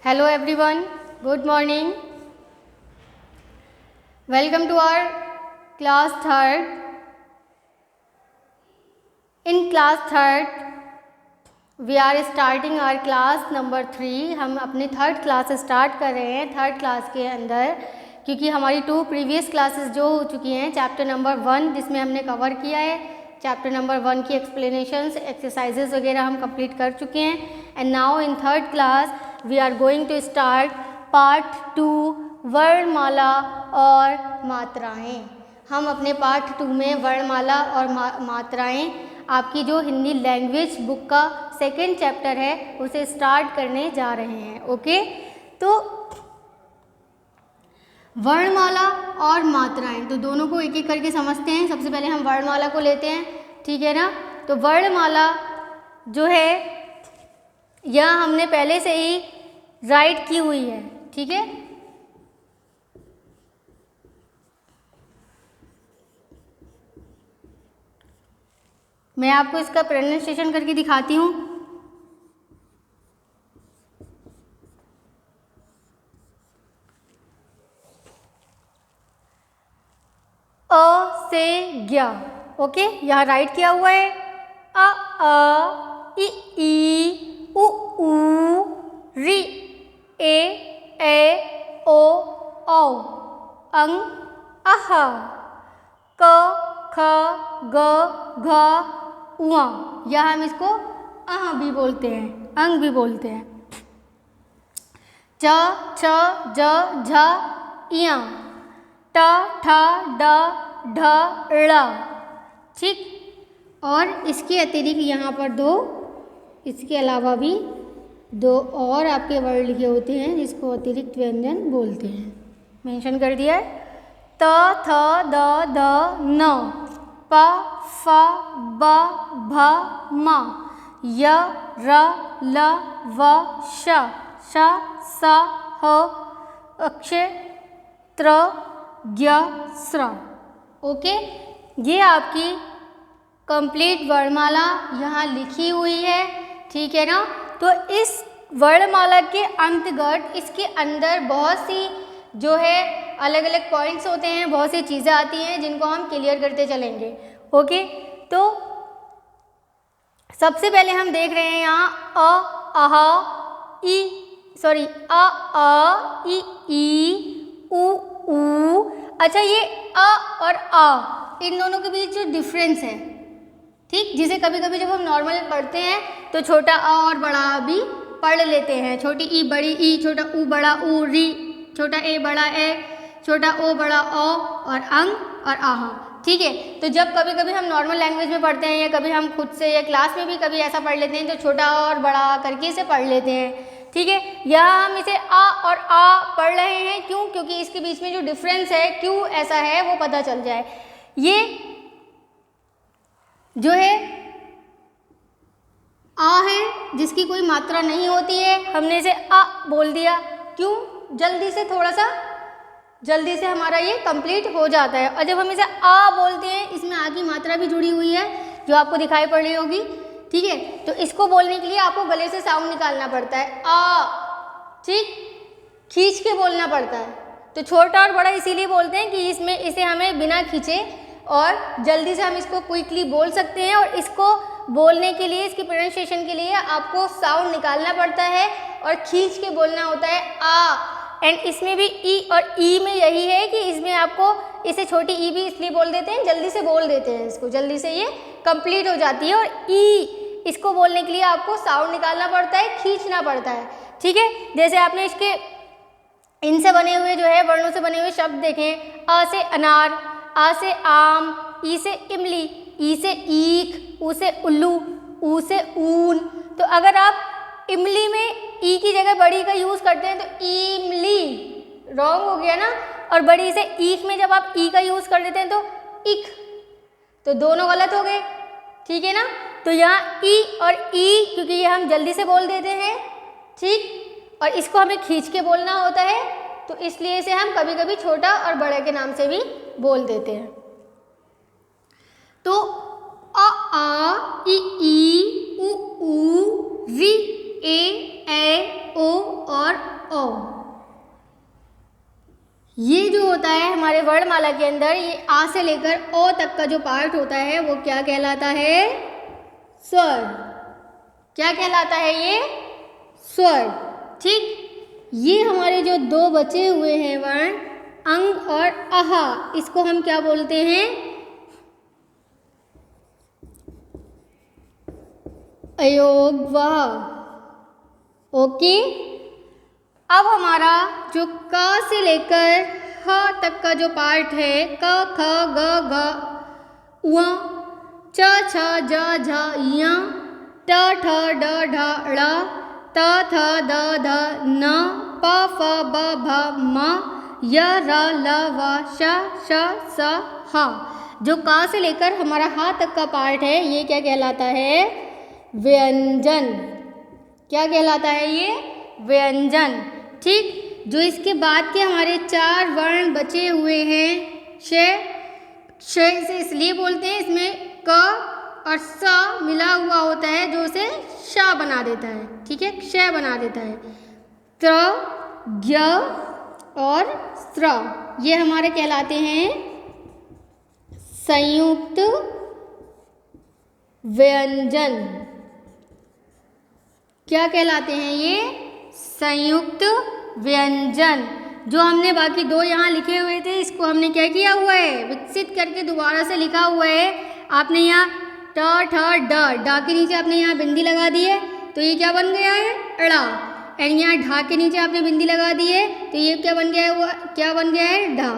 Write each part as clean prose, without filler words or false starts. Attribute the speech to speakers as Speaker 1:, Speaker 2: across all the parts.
Speaker 1: Hello everyone, good morning. Welcome to our class third. In class third, we are starting our class number 3. हम अपने third class start कर रहे हैं. Third class के अंदर क्योंकि हमारी 2 प्रीवियस क्लासेस जो हो चुकी हैं, चैप्टर नंबर 1 जिसमें हमने कवर किया है, चैप्टर नंबर 1 की एक्सप्लेनेशंस, एक्सरसाइजेस वगैरह हम कंप्लीट कर चुके हैं. And now in third class we are going to start part 2 वर्णमाला और मात्राएं. हम अपने पार्ट 2 में वर्णमाला और मात्राएं आपकी जो हिंदी लैंग्वेज बुक का सेकेंड चैप्टर है उसे स्टार्ट करने जा रहे हैं. ओके, तो वर्णमाला और मात्राएं तो दोनों को एक एक करके समझते हैं. सबसे पहले हम वर्णमाला को लेते हैं, ठीक है ना. तो वर्णमाला जो है यह हमने पहले से ही राइट की हुई है, ठीक है. मैं आपको इसका प्रोनाउंसिएशन करके दिखाती हूँ. अ से ज्ञ. ओके, यहाँ राइट किया हुआ है. अ ई उ ऋ ए ओ औ अं अह क ख ग घ उआ. या हम इसको अह भी बोलते हैं, अंग भी बोलते हैं. च छ ज झ इया ट ठ ड ढ ळ. ठीक, और इसके अतिरिक्त यहाँ पर इसके अलावा भी 2 और आपके वर्ड लिखे होते हैं जिसको अतिरिक्त व्यंजन बोलते हैं. मेंशन कर दिया है. त थ द ध न प फ ब भ म य र ल व श श स ह अक्ष त्र ज्ञ स्र. ओके, ये आपकी कंप्लीट वर्णमाला यहाँ लिखी हुई है, ठीक है ना. तो इस वर्णमाला के अंतर्गत इसके अंदर बहुत सी जो है अलग अलग पॉइंट्स होते हैं, बहुत सी चीज़ें आती हैं जिनको हम क्लियर करते चलेंगे. ओके, तो सबसे पहले हम देख रहे हैं यहाँ अ आह ई उ ऊ. अच्छा, ये अ और आ इन दोनों के बीच जो डिफरेंस है, ठीक, जिसे कभी कभी जब हम नॉर्मल पढ़ते हैं तो छोटा अ और बड़ा आ भी पढ़ लेते हैं. छोटी ई बड़ी ई, छोटा ऊ बड़ा ऊ, री छोटा ए बड़ा ए, छोटा ओ बड़ा ओ, और अंग और आह. ठीक है, तो जब कभी कभी हम नॉर्मल लैंग्वेज में पढ़ते हैं या कभी हम खुद से या क्लास में भी कभी ऐसा पढ़ लेते हैं तो छोटा और बड़ा करके इसे पढ़ लेते हैं. ठीक है, यहाँ हम इसे आ और आ पढ़ रहे हैं. क्यों? क्योंकि इसके बीच में जो डिफरेंस है, क्यों ऐसा है वो पता चल जाए. ये जो है आ है जिसकी कोई मात्रा नहीं होती है, हमने इसे आ बोल दिया. क्यों? जल्दी से हमारा ये कंप्लीट हो जाता है. और जब हम इसे आ बोलते हैं इसमें आ की मात्रा भी जुड़ी हुई है जो आपको दिखाई पड़ रही होगी. ठीक है, तो इसको बोलने के लिए आपको गले से साउंड निकालना पड़ता है आ. ठीक, खींच के बोलना पड़ता है. तो छोटा और बड़ा इसीलिए बोलते हैं कि इसमें इसे हमें बिना खींचे और जल्दी से हम इसको क्विकली बोल सकते हैं. और इसको बोलने के लिए, इसकी प्रोनाउंसिएशन के लिए आपको साउंड निकालना पड़ता है और खींच के बोलना होता है आ. एंड इसमें भी ई और ई में यही है कि इसमें आपको इसे छोटी ई भी इसलिए बोल देते हैं, जल्दी से बोल देते हैं इसको, जल्दी से ये कंप्लीट हो जाती है. और ई इसको बोलने के लिए आपको साउंड निकालना पड़ता है, खींचना पड़ता है. ठीक है, जैसे आपने इसके इनसे बने हुए जो है वर्णों से बने हुए शब्द देखें. अ से अनार, आ से आम, ई से इमली, ई से ईख, ऊ से उल्लू, ऊ से ऊन. तो अगर आप इमली में ई की जगह बड़ी का यूज़ करते हैं तो इमली रॉन्ग हो गया ना. और बड़ी से ईख में जब आप ई का यूज़ कर देते हैं तो इख, तो दोनों गलत हो गए. ठीक है ना. तो यहाँ ई और ई क्योंकि ये हम जल्दी से बोल देते हैं, ठीक, और इसको हमें खींच के बोलना होता है तो इसलिए इसे हम कभी कभी छोटा और बड़े के नाम से भी बोल देते हैं. तो अ आ ई उ ऊ ऋ ए ओ और हमारे वर्णमाला के अंदर ये आ से लेकर ओ तक का जो पार्ट होता है वो क्या कहलाता है? स्वर। क्या कहलाता है ये? स्वर। ठीक, ये हमारे जो दो बचे हुए हैं वर्ण अंग और आहा, इसको हम क्या बोलते हैं? अयोगवाह। ओके, अब हमारा जो का से लेकर ह तक का जो पार्ट है क ख ग घ उ च छ ज झ य ट ठ ड ढ ळ त थ द ध न प फ ब भ म य र ल व श श स ह। जो का से लेकर हमारा हा तक का पार्ट है ये क्या कहलाता है? व्यंजन। क्या कहलाता है ये? व्यंजन। ठीक, जो इसके बाद के हमारे चार वर्ण बचे हुए हैं श से इसलिए बोलते हैं, इसमें क और स मिला हुआ होता है जो उसे श बना देता है। ठीक है, क्ष बना देता है। त्र, ज्ञ और स्त्र ये हमारे कहलाते हैं संयुक्त व्यंजन। क्या कहलाते हैं ये? संयुक्त व्यंजन। जो हमने बाकी दो यहाँ लिखे हुए थे इसको हमने क्या किया हुआ है? विकसित करके दोबारा से लिखा हुआ है। आपने यहाँ ट ठ ड, ड के नीचे आपने यहाँ बिंदी लगा दी है तो ये क्या बन गया है? अड़ा। एंड यहाँ ढा के नीचे आपने बिंदी लगा दी है तो ये क्या बन गया है? वो क्या बन गया है? ढा।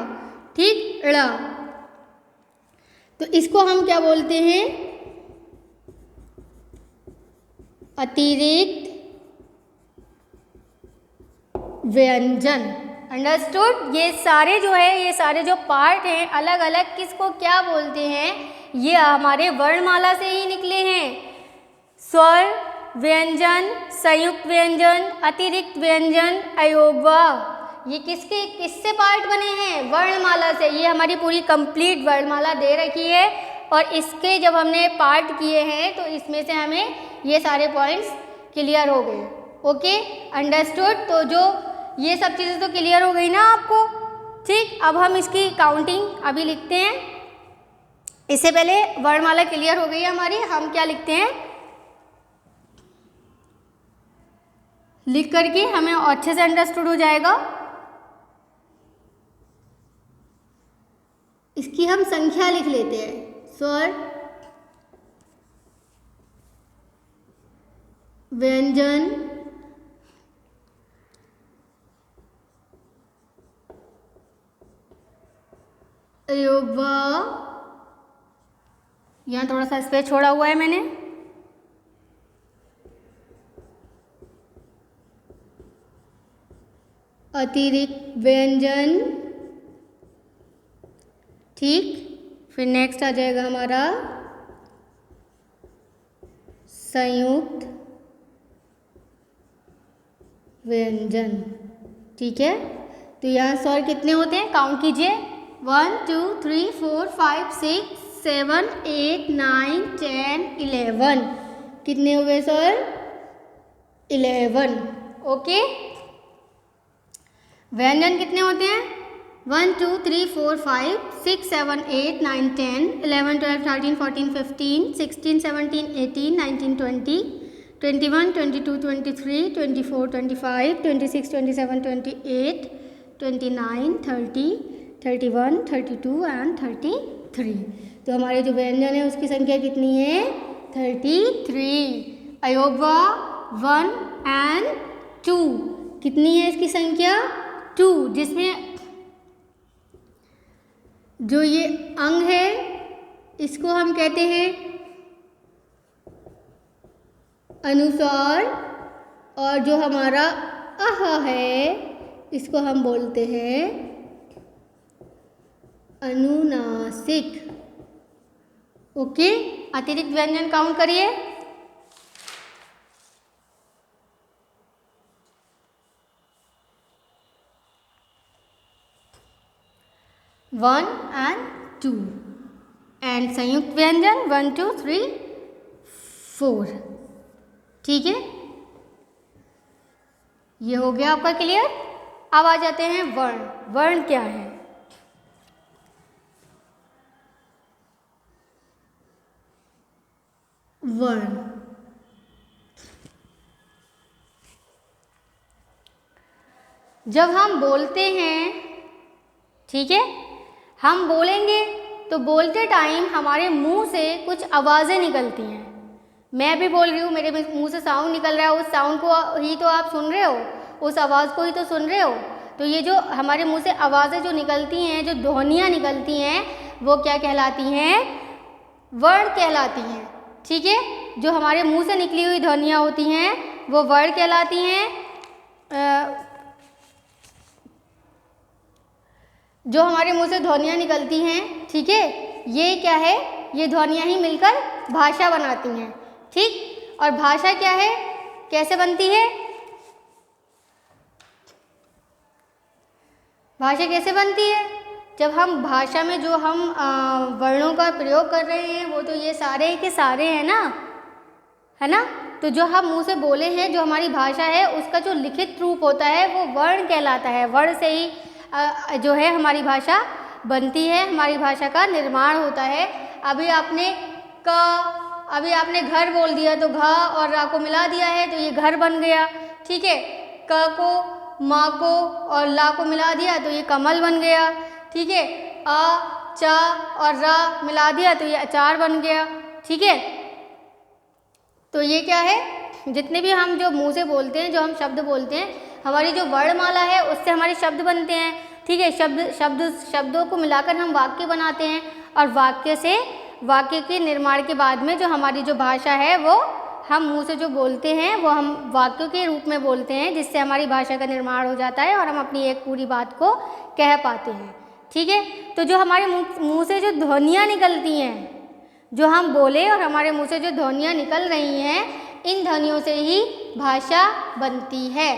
Speaker 1: ठीक, अड़ा। तो इसको हम क्या बोलते हैं? अतिरिक्त व्यंजन। अंडरस्टूड? ये सारे जो है, ये सारे जो पार्ट हैं अलग अलग किसको क्या बोलते हैं? ये हमारे वर्णमाला से ही निकले हैं। स्वर, व्यंजन, संयुक्त व्यंजन, अतिरिक्त व्यंजन, अयोगवाह। ये किससे पार्ट बने हैं? वर्णमाला से। ये हमारी पूरी कंप्लीट वर्णमाला दे रखी है और इसके जब हमने पार्ट किए हैं तो इसमें से हमें ये सारे पॉइंट्स क्लियर हो गए। Okay, understood? तो जो ये सब चीज़ें तो क्लियर हो गई ना आपको? ठीक, अब हम इसकी काउंटिंग अभी लिखते हैं। इससे पहले वर्णमाला क्लियर हो गई है हमारी, हम क्या लिखते हैं? लिख करके हमें अच्छे से अंडरस्टूड हो जाएगा। इसकी हम संख्या लिख लेते हैं। स्वर, व्यंजन, अयोगवाह, यहाँ थोड़ा सा स्पेस छोड़ा हुआ है मैंने, अतिरिक्त व्यंजन। ठीक, फिर नेक्स्ट आ जाएगा हमारा संयुक्त व्यंजन। ठीक है, तो यहाँ स्वर कितने होते हैं? काउंट कीजिए। 1 2 3 4 5 6 7 8 9 10 11। कितने हुए स्वर? 11। ओके, व्यंजन कितने होते हैं? 1 2 3 4 5 6 7 8 9 10 11 12 13 14 15 16 17 18 19 20 21 22 23 24 25 26 27 28 29 30 31 32 एंड 33। तो हमारे जो व्यंजन है उसकी संख्या कितनी है? 33। अयोगवाह 1 एंड 2 कितनी है इसकी संख्या? 2, जिसमें जो ये अंग है इसको हम कहते हैं अनुस्वार और जो हमारा अह है इसको हम बोलते हैं अनुनासिक। ओके, अतिरिक्त व्यंजन काउंट करिए। 1 and 2 एंड संयुक्त व्यंजन 1 2 3 4। ठीक है, ये हो गया आपका क्लियर। अब आ जाते हैं वर्ण। वर्ण क्या है? वर्ण। जब हम बोलते हैं, ठीक है, हम बोलेंगे तो बोलते टाइम हमारे मुंह से कुछ आवाज़ें निकलती हैं। मैं भी बोल रही हूँ, मेरे मुंह से साउंड निकल रहा है, उस साउंड को ही तो आप सुन रहे हो, उस आवाज़ को ही तो सुन रहे हो। तो ये जो हमारे मुंह से आवाज़ें जो निकलती हैं, जो ध्वनियाँ निकलती हैं, वो क्या कहलाती हैं? वर्ण कहलाती हैं। ठीक है, जो हमारे मुंह से निकली हुई ध्वनियाँ होती हैं वो वर्ण कहलाती हैं। जो हमारे मुंह से ध्वनियाँ निकलती हैं, ठीक है, ये क्या है? ये ध्वनियाँ ही मिलकर भाषा बनाती हैं। ठीक, और भाषा क्या है, कैसे बनती है? भाषा कैसे बनती है? जब हम भाषा में जो हम वर्णों का प्रयोग कर रहे हैं वो तो ये सारे के सारे हैं ना, है ना। तो जो हम मुंह से बोले हैं, जो हमारी भाषा है, उसका जो लिखित रूप होता है वो वर्ण कहलाता है। वर्ण से ही जो है हमारी भाषा बनती है, हमारी भाषा का निर्माण होता है। अभी आपने घर बोल दिया तो घ और रा को मिला दिया है तो ये घर बन गया। ठीक है, क को, माँ को और ला को मिला दिया तो ये कमल बन गया। ठीक है, अ, च और रा मिला दिया तो ये अचार बन गया। ठीक है, तो ये क्या है, जितने भी हम जो मुंह से बोलते हैं, जो हम शब्द बोलते हैं, हमारी जो वर्णमाला है उससे हमारे शब्द बनते हैं। ठीक है, शब्दों को मिलाकर हम वाक्य बनाते हैं और वाक्य के निर्माण के बाद में जो हमारी जो भाषा है वो हम मुंह से जो बोलते हैं वो हम वाक्यों के रूप में बोलते हैं, जिससे हमारी भाषा का निर्माण हो जाता है और हम अपनी एक पूरी बात को कह पाते हैं। ठीक है, तो जो हमारे मुंह से जो ध्वनियाँ निकलती हैं, जो हम बोले और हमारे मुंह से जो ध्वनियाँ निकल रही हैं, इन ध्वनियों से ही भाषा बनती है।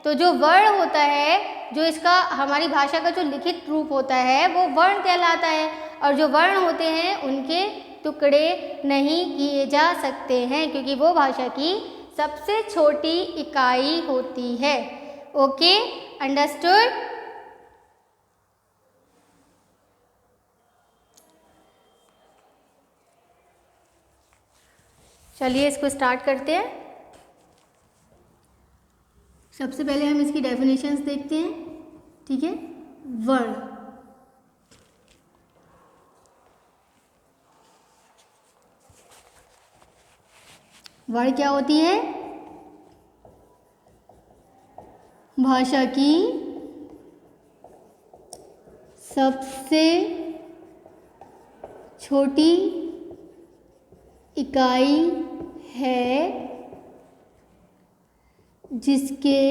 Speaker 1: तो जो वर्ण होता है, जो इसका हमारी भाषा का जो लिखित रूप होता है वो वर्ण कहलाता है, और जो वर्ण होते हैं उनके टुकड़े नहीं किए जा सकते हैं क्योंकि वो भाषा की सबसे छोटी इकाई होती है। Okay, understood? चलिए इसको स्टार्ट करते हैं। सबसे पहले हम इसकी डेफिनेशंस देखते हैं। ठीक है, वर्ण, वर्ण क्या होती है? भाषा की सबसे छोटी इकाई है जिसके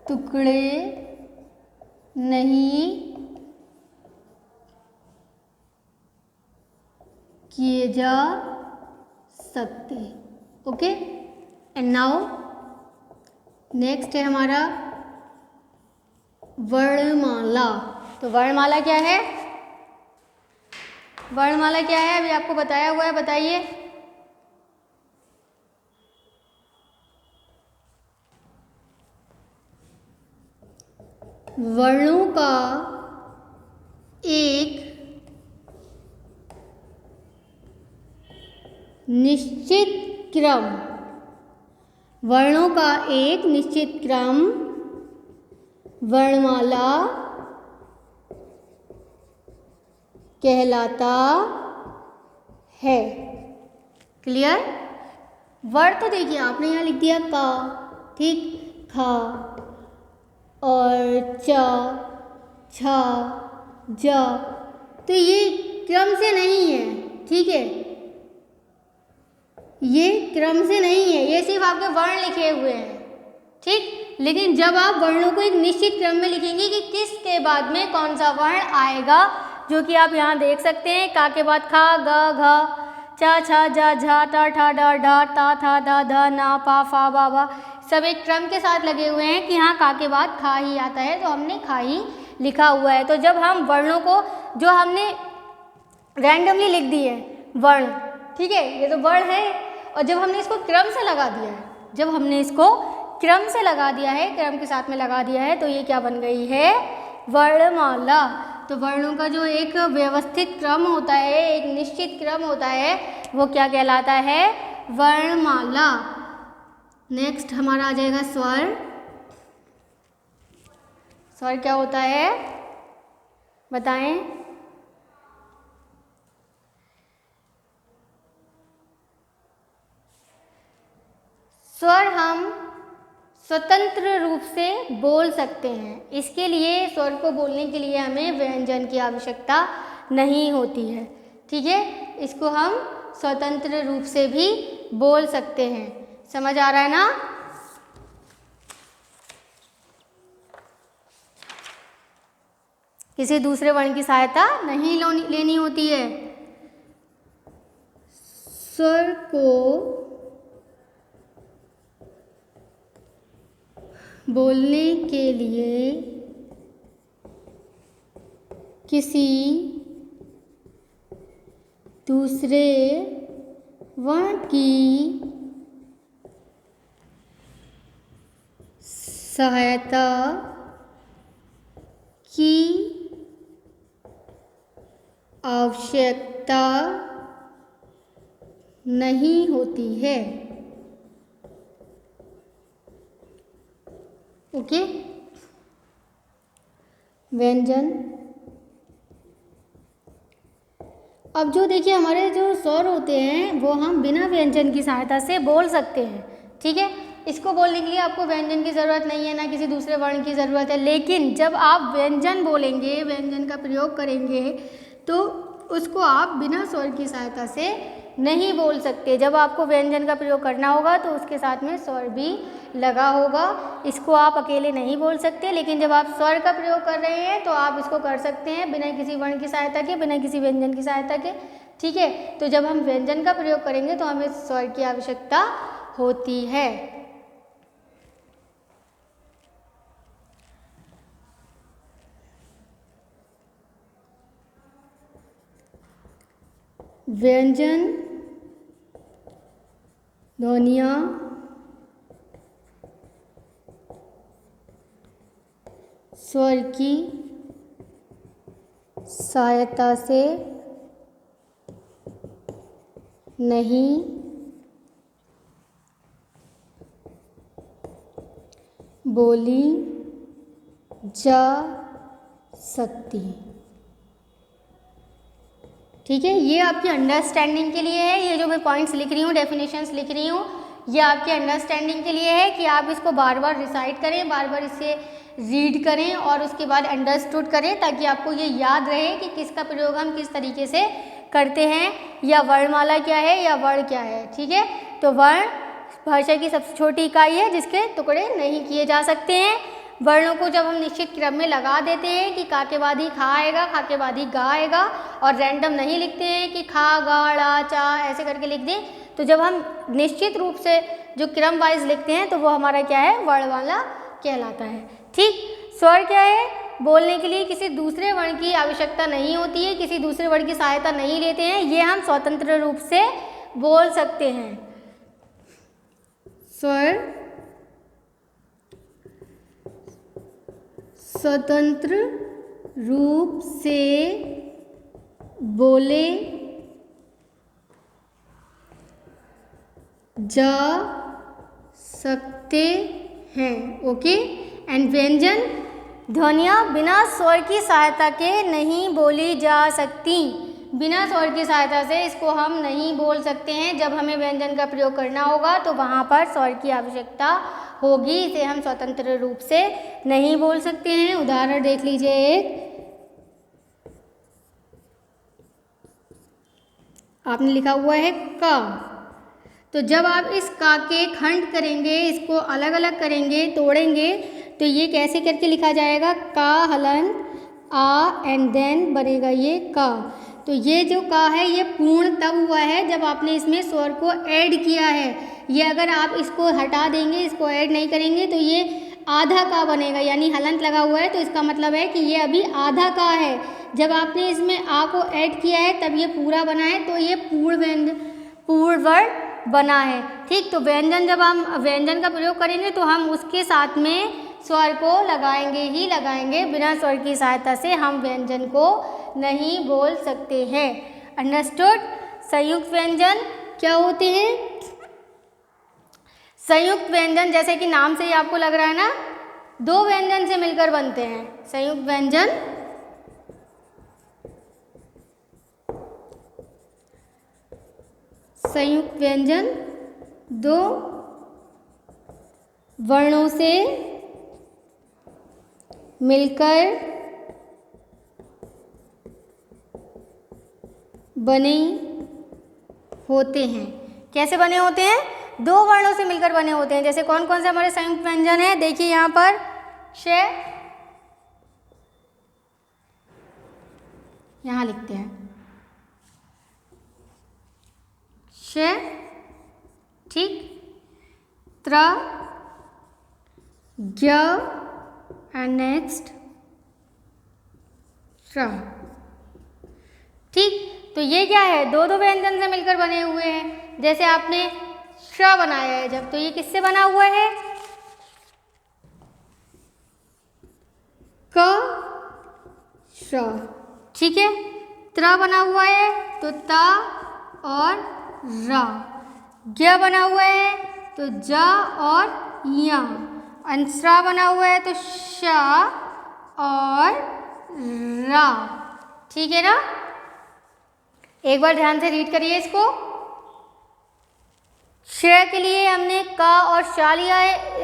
Speaker 1: टुकड़े नहीं किए जा सकते। ओके, एंड नाउ नेक्स्ट है हमारा वर्णमाला। तो वर्णमाला क्या है? वर्णमाला क्या है? अभी आपको बताया हुआ है, बताइए। वर्णों का एक निश्चित क्रम, वर्णों का एक निश्चित क्रम वर्णमाला कहलाता है। क्लियर? वर्ड तो देखिए आपने यहाँ लिख दिया का, ठीक, खा और चा, छा, जा, तो ये क्रम से नहीं है। ठीक है, ये क्रम से नहीं है, ये सिर्फ आपके वर्ण लिखे हुए हैं। ठीक, लेकिन जब आप वर्णों को एक निश्चित क्रम में लिखेंगे कि किसके बाद में कौन सा वर्ण आएगा, जो कि आप यहाँ देख सकते हैं। का के बाद खा, ग, घ, चा, छा, जा, झा, टा, ठा, डा, डा, ता, था, दा, धा, ना, पा, फा, बा, बा, सब एक क्रम के साथ लगे हुए हैं कि यहाँ का के बाद खा ही आता है, तो हमने खा ही लिखा हुआ है। तो जब हम वर्णों को जो हमने रैंडमली लिख दिए वर्ण, ठीक है, ये तो वर्ण है, और जब हमने इसको क्रम से लगा दिया है, जब हमने इसको क्रम से लगा दिया है, क्रम के साथ में लगा दिया है, तो ये क्या बन गई है? वर्णमाला। तो वर्णों का जो एक व्यवस्थित क्रम होता है, एक निश्चित क्रम होता है, वो क्या कहलाता है? वर्णमाला। नेक्स्ट हमारा आ जाएगा स्वर। स्वर क्या होता है बताएं? स्वर हम स्वतंत्र रूप से बोल सकते हैं। इसके लिए स्वर को बोलने के लिए हमें व्यंजन की आवश्यकता नहीं होती है। ठीक है, इसको हम स्वतंत्र रूप से भी बोल सकते हैं। समझ आ रहा है ना? किसी दूसरे वर्ण की सहायता नहीं लेनी होती है। स्वर को बोलने के लिए किसी दूसरे वर्ण की सहायता की आवश्यकता नहीं होती है। ओके, व्यंजन। अब जो देखिए हमारे जो स्वर होते हैं वो हम बिना व्यंजन की सहायता से बोल सकते हैं। ठीक है, इसको बोलने के लिए आपको व्यंजन की ज़रूरत नहीं है, ना किसी दूसरे वर्ण की ज़रूरत है। लेकिन जब आप व्यंजन बोलेंगे, व्यंजन का प्रयोग करेंगे, तो उसको आप बिना स्वर की सहायता से नहीं बोल सकते। जब आपको व्यंजन का प्रयोग करना होगा तो उसके साथ में स्वर भी लगा होगा। इसको आप अकेले नहीं बोल सकते, लेकिन जब आप स्वर का प्रयोग कर रहे हैं तो आप इसको कर सकते हैं बिना किसी वर्ण की सहायता के, बिना किसी व्यंजन की सहायता के। ठीक है, तो जब हम व्यंजन का प्रयोग करेंगे तो हमें स्वर की आवश्यकता होती है। व्यंजन ध्वनियाँ स्वर की सहायता से नहीं बोली जा सकती। ठीक है, ये आपकी अंडरस्टैंडिंग के लिए है। ये जो मैं पॉइंट्स लिख रही हूँ, डेफिनेशंस लिख रही हूँ, ये आपके अंडरस्टैंडिंग के लिए है कि आप इसको बार बार रिसाइट करें, बार बार इसे रीड करें और उसके बाद अंडरस्टूड करें, ताकि आपको ये याद रहे कि किसका प्रयोग हम किस तरीके से करते हैं, या वर्णमाला क्या है या वर्ण क्या है। ठीक है, तो वर्ण भाषा की सबसे छोटी इकाई है जिसके टुकड़े नहीं किए जा सकते हैं। वर्णों को जब हम निश्चित क्रम में लगा देते हैं कि का के बाद ही खा आएगा, खा के बाद ही गा आएगा, और रैंडम नहीं लिखते हैं कि खा गा ड़ा चा ऐसे करके लिख दें, तो जब हम निश्चित रूप से जो क्रम वाइज लिखते हैं तो वो हमारा क्या है? वर्णमाला कहलाता है। ठीक, स्वर क्या है? बोलने के लिए किसी दूसरे वर्ण की आवश्यकता नहीं होती है, किसी दूसरे वर्ण की सहायता नहीं लेते हैं, ये हम स्वतंत्र रूप से बोल सकते हैं। स्वर स्वतंत्र रूप से बोले जा सकते हैं। ओके, एंड व्यंजन ध्वनियाँ बिना स्वर की सहायता के नहीं बोली जा सकती। बिना स्वर की सहायता से इसको हम नहीं बोल सकते हैं। जब हमें व्यंजन का प्रयोग करना होगा तो वहाँ पर स्वर की आवश्यकता होगी, इसे हम स्वतंत्र रूप से नहीं बोल सकते हैं। उदाहरण देख लीजिए एक, आपने लिखा हुआ है का, तो जब आप इस का के खंड करेंगे, इसको अलग अलग करेंगे, तोड़ेंगे, तो ये कैसे करके लिखा जाएगा? का हलन आ एंड देन बनेगा ये का। तो ये जो का है ये पूर्ण तब हुआ है जब आपने इसमें स्वर को ऐड किया है। ये अगर आप इसको हटा देंगे, इसको ऐड नहीं करेंगे, तो ये आधा का बनेगा, यानी हलंत लगा हुआ है, तो इसका मतलब है कि ये अभी आधा का है। जब आपने इसमें आ को ऐड किया है तब ये पूरा बना है, तो ये पूर्ण वर्ण बना है। ठीक, तो व्यंजन जब हम व्यंजन का प्रयोग करेंगे तो हम उसके साथ में स्वर को लगाएंगे ही लगाएंगे, बिना स्वर की सहायता से हम व्यंजन को नहीं बोल सकते हैं। अंडरस्टूड? संयुक्त व्यंजन क्या होते हैं? संयुक्त व्यंजन जैसे कि नाम से ही आपको लग रहा है ना, दो व्यंजन से मिलकर बनते हैं। संयुक्त व्यंजन संयुक्त व्यंजन दो वर्णों से मिलकर बने होते हैं। कैसे बने होते हैं? दो वर्णों से मिलकर बने होते हैं। जैसे कौन कौन से हमारे संयुक्त व्यंजन है? देखिए यहाँ पर श, यहाँ लिखते हैं श, ठीक, त्र, ज्ञ एंड नेक्स्ट श। ठीक, तो ये क्या है? दो दो व्यंजन से मिलकर बने हुए हैं। जैसे आपने श बनाया है जब, तो ये किससे बना हुआ है? क श। ठीक है, त्र बना हुआ है तो ता और रा। ज्ञ बना हुआ है तो ज और य। अंसरा बना हुआ है तो श और रा। ठीक है ना? एक बार ध्यान से रीड करिए इसको। श के लिए हमने क और श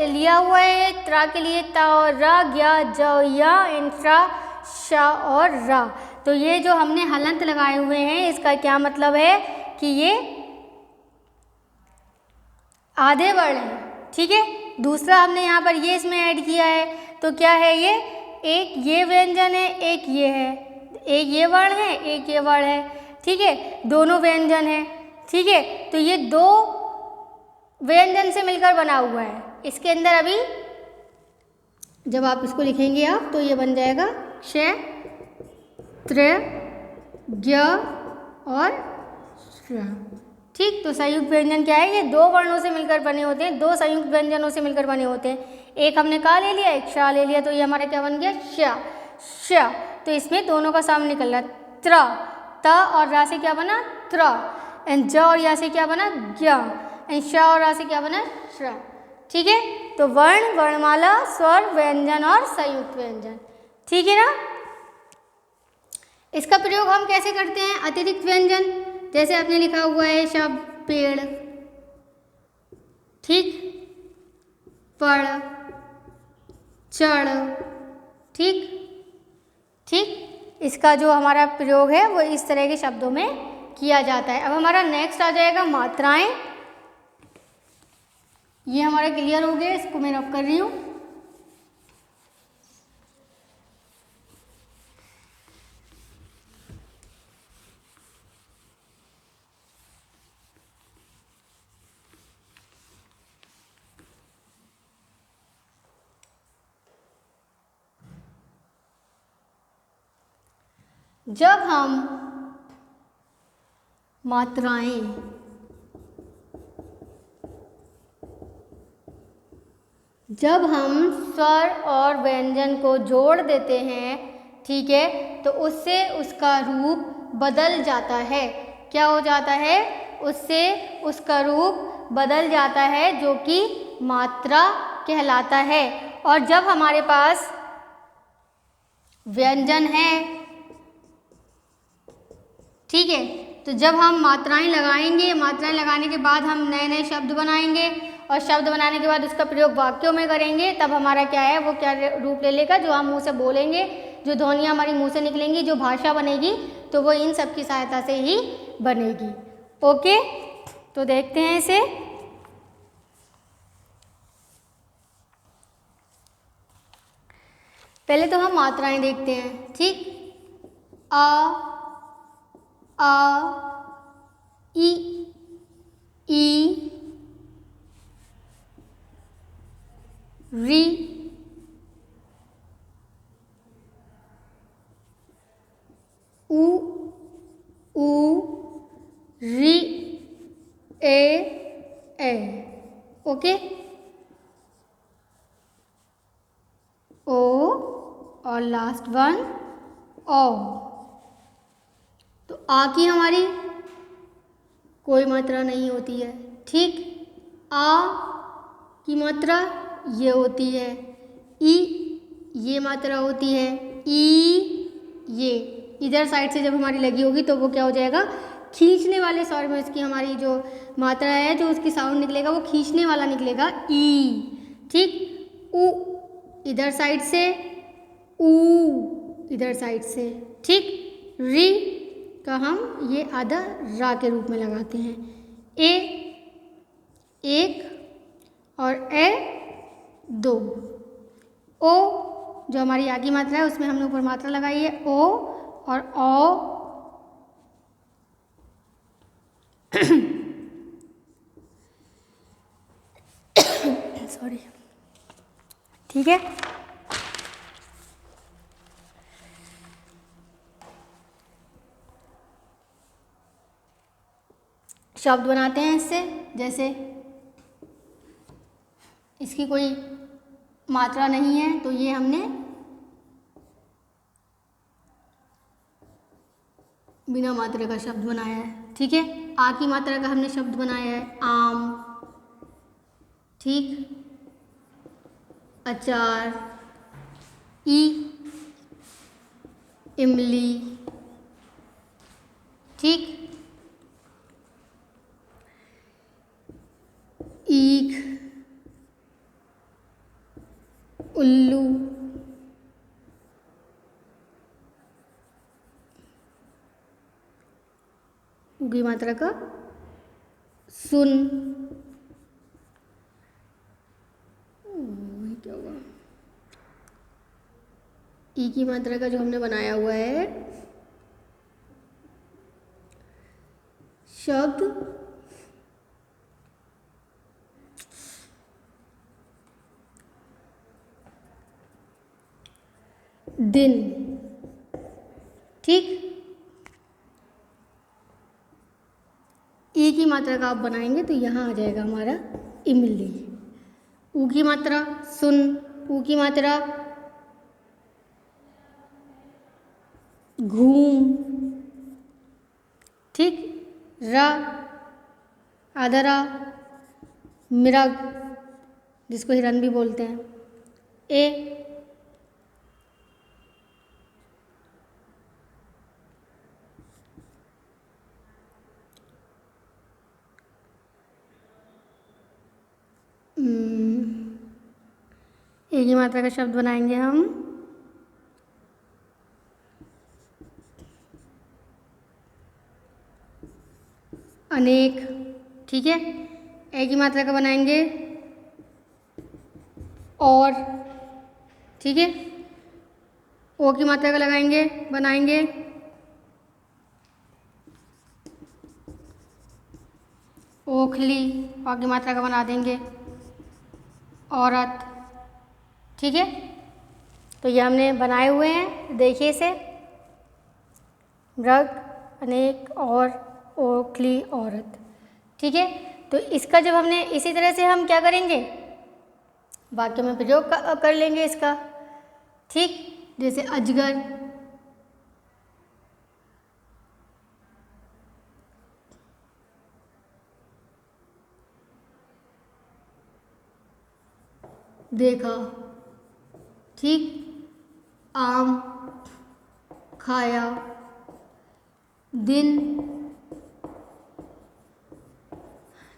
Speaker 1: लिया हुआ है, त्रा के लिए ता और रा, ज्ञ ज य, इंसरा श और रा। तो ये जो हमने हलंत लगाए हुए हैं इसका क्या मतलब है कि ये आधे वर्ण हैं। ठीक है, दूसरा हमने यहाँ पर ये इसमें ऐड किया है तो क्या है ये? एक ये व्यंजन है, एक ये है, एक ये वर्ण है, एक ये वर्ण है। ठीक है, दोनों व्यंजन है। ठीक है, तो ये दो व्यंजन से मिलकर बना हुआ है। इसके अंदर अभी जब आप इसको लिखेंगे आप तो ये बन जाएगा श, त्र, ज्ञ और श्र। ठीक, तो संयुक्त व्यंजन क्या है? ये दो वर्णों से मिलकर बने होते हैं, दो संयुक्त व्यंजनों से मिलकर बने होते हैं। एक हमने का ले लिया, एक शा ले लिया, तो ये हमारा क्या बन गया? श। तो इसमें दोनों का साम निकल रहा है। त्र, त और रा से क्या बना? त्र। एंड ज और या से क्या बना? ज्ञ। एंड श और रा से क्या बना? श्र। ठीक है, तो वर्ण, वर्णमाला, स्वर, व्यंजन और संयुक्त व्यंजन। ठीक है ना? इसका प्रयोग हम कैसे करते हैं? अतिरिक्त व्यंजन, जैसे आपने लिखा हुआ है शब्द पेड़, ठीक, पड़, चढ़, ठीक ठीक, इसका जो हमारा प्रयोग है वो इस तरह के शब्दों में किया जाता है। अब हमारा नेक्स्ट आ जाएगा मात्राएं। ये हमारा क्लियर हो गया, इसको मैं रब कर रही हूँ। जब हम मात्राएं जब हम स्वर और व्यंजन को जोड़ देते हैं, ठीक है, तो उससे उसका रूप बदल जाता है। क्या हो जाता है? उससे उसका रूप बदल जाता है, जो कि मात्रा कहलाता है। और जब हमारे पास व्यंजन है, ठीक है, तो जब हम मात्राएं लगाएंगे, मात्राएं लगाने के बाद हम नए नए शब्द बनाएंगे और शब्द बनाने के बाद उसका प्रयोग वाक्यों में करेंगे, तब हमारा क्या है, वो क्या रूप ले लेगा? जो हम मुंह से बोलेंगे, जो ध्वनियाँ हमारी मुंह से निकलेंगी, जो भाषा बनेगी, तो वो इन सब की सहायता से ही बनेगी। ओके, तो देखते हैं इसे। पहले तो हम मात्राएं देखते हैं, ठीक। आ ई री उ री ए ए, ओके। ओ और लास्ट वन ओ। तो आ की हमारी कोई मात्रा नहीं होती है, ठीक। आ की मात्रा ये होती है, ई ये मात्रा होती है, ई ये इधर साइड से जब हमारी लगी होगी तो वो क्या हो जाएगा, खींचने वाले स्वर में इसकी हमारी जो मात्रा है, जो उसकी साउंड निकलेगा वो खींचने वाला निकलेगा, ई, ठीक। उ इधर साइड से, ऊ इधर साइड से, ठीक। री का हम ये आधा रा के रूप में लगाते हैं। ए एक और ए दो। ओ जो हमारी आगे मात्रा है उसमें हमने ऊपर मात्रा लगाई है, ओ और ओ। सॉरी, ठीक है। शब्द बनाते हैं इससे, जैसे इसकी कोई मात्रा नहीं है तो ये हमने बिना मात्रा का शब्द बनाया है, ठीक है। आ की मात्रा का हमने शब्द बनाया है, आम, ठीक। अचार, ई इमली, ठीक। ईख, उल्लू, ऊ की मात्रा का सुन, क्या हुआ, ई की मात्रा का जो हमने बनाया हुआ है शब्द दिन, ठीक। ई की मात्रा का आप बनाएंगे तो यहाँ आ जाएगा हमारा इमली। ऊ की मात्रा सुन, ऊ की मात्रा घूम, ठीक। रा आधा रा मृग, जिसको हिरन भी बोलते हैं। ए ए की मात्रा का शब्द बनाएंगे हम अनेक, ठीक है। ए की मात्रा का बनाएंगे और, ठीक है। ओ की मात्रा का लगाएंगे बनाएंगे ओखली, औ की मात्रा का बना देंगे औरत, ठीक है। तो ये हमने बनाए हुए हैं, देखिए इसे, मृग, अनेक और ओखली, औरत, ठीक है। तो इसका जब हमने इसी तरह से हम क्या करेंगे, वाक्य में प्रयोग कर लेंगे इसका, ठीक। जैसे अजगर, देखा, ठीक। आम खाया, दिन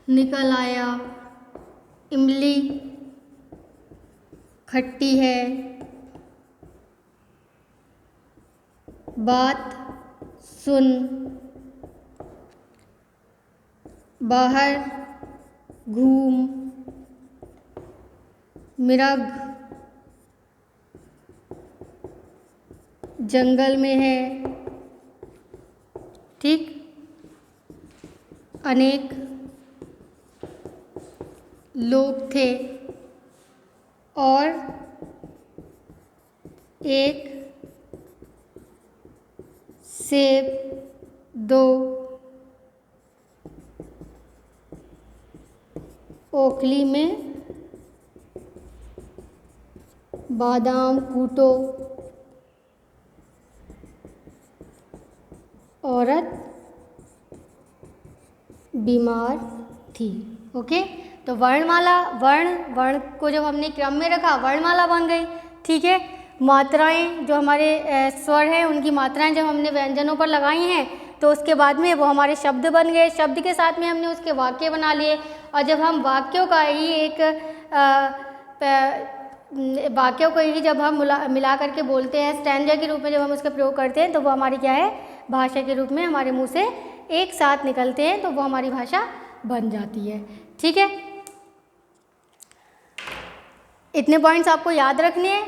Speaker 1: निकल आया, इमली खट्टी है, बात सुन, बाहर घूम, मृग जंगल में है, ठीक। अनेक लोग थे और एक सेब, दो ओखली में बादाम कूटो, औरत बीमार थी। ओके, तो वर्णमाला, वर्ण को जब हमने क्रम में रखा वर्णमाला बन गई। ठीक है, मात्राएं जो हमारे स्वर हैं उनकी मात्राएं जब हमने व्यंजनों पर लगाई हैं तो उसके बाद में वो हमारे शब्द बन गए। शब्द के साथ में हमने उसके वाक्य बना लिए, और जब हम वाक्यों का ही वाक्यों को ही जब हम मिला करके बोलते हैं, स्टैंजा के रूप में जब हम उसका प्रयोग करते हैं, तो वो हमारी क्या है, भाषा के रूप में हमारे मुंह से एक साथ निकलते हैं, तो वो हमारी भाषा बन जाती है। ठीक है, इतने पॉइंट्स आपको याद रखने हैं।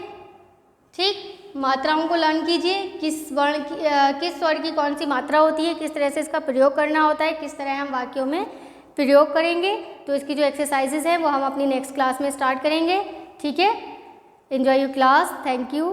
Speaker 1: ठीक, मात्राओं को लर्न कीजिए, किस वर्ण की किस स्वर की कौन सी मात्रा होती है, किस तरह से इसका प्रयोग करना होता है, किस तरह हम वाक्यों में प्रयोग करेंगे। तो इसकी जो एक्सरसाइजेज हैं वो हम अपनी नेक्स्ट क्लास में स्टार्ट करेंगे। ठीक है, enjoy your class, thank you.